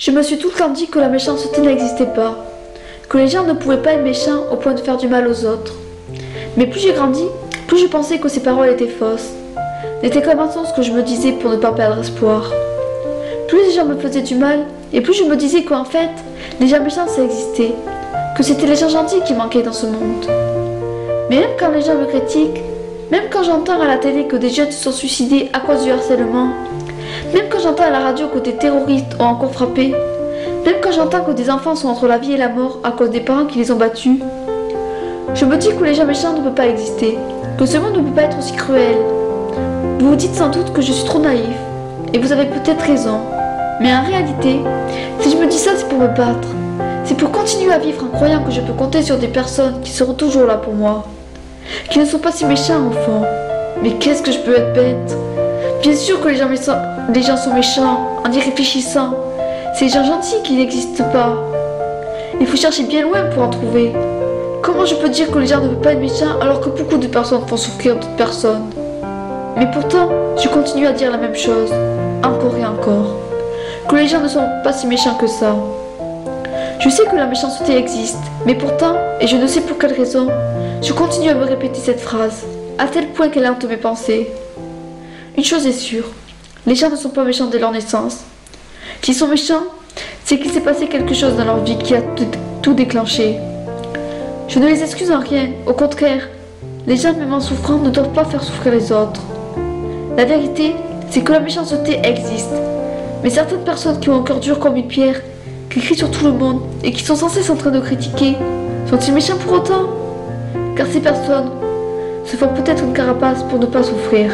Je me suis tout le temps dit que la méchanceté n'existait pas, que les gens ne pouvaient pas être méchants au point de faire du mal aux autres. Mais plus j'ai grandi, plus je pensais que ces paroles étaient fausses, n'étaient qu'un mensonge que je me disais pour ne pas perdre espoir. Plus les gens me faisaient du mal, et plus je me disais qu'en fait, les gens méchants ça existait, que c'était les gens gentils qui manquaient dans ce monde. Mais même quand les gens me critiquent, même quand j'entends à la télé que des jeunes se sont suicidés à cause du harcèlement, même quand j'entends à la radio que des terroristes ont encore frappé, même quand j'entends que des enfants sont entre la vie et la mort à cause des parents qui les ont battus, je me dis que les gens méchants ne peuvent pas exister, que ce monde ne peut pas être aussi cruel. Vous vous dites sans doute que je suis trop naïf, et vous avez peut-être raison, mais en réalité, si je me dis ça, c'est pour me battre. C'est pour continuer à vivre en croyant que je peux compter sur des personnes qui seront toujours là pour moi, qui ne sont pas si méchants au fond. Mais qu'est-ce que je peux être bête? Bien sûr que les gens sont méchants, en y réfléchissant. C'est les gens gentils qui n'existent pas. Il faut chercher bien loin pour en trouver. Comment je peux dire que les gens ne peuvent pas être méchants alors que beaucoup de personnes font souffrir d'autres personnes? Mais pourtant, je continue à dire la même chose, encore et encore. Que les gens ne sont pas si méchants que ça. Je sais que la méchanceté existe, mais pourtant, et je ne sais pour quelle raison, je continue à me répéter cette phrase, à tel point qu'elle hante mes pensées. Une chose est sûre, les gens ne sont pas méchants dès leur naissance. S'ils sont méchants, c'est qu'il s'est passé quelque chose dans leur vie qui a tout déclenché. Je ne les excuse en rien, au contraire, les gens même en souffrant ne doivent pas faire souffrir les autres. La vérité, c'est que la méchanceté existe, mais certaines personnes qui ont un cœur dur comme une pierre, qui crient sur tout le monde et qui sont sans cesse en train de critiquer, sont-ils méchants pour autant? Car ces personnes se font peut-être une carapace pour ne pas souffrir.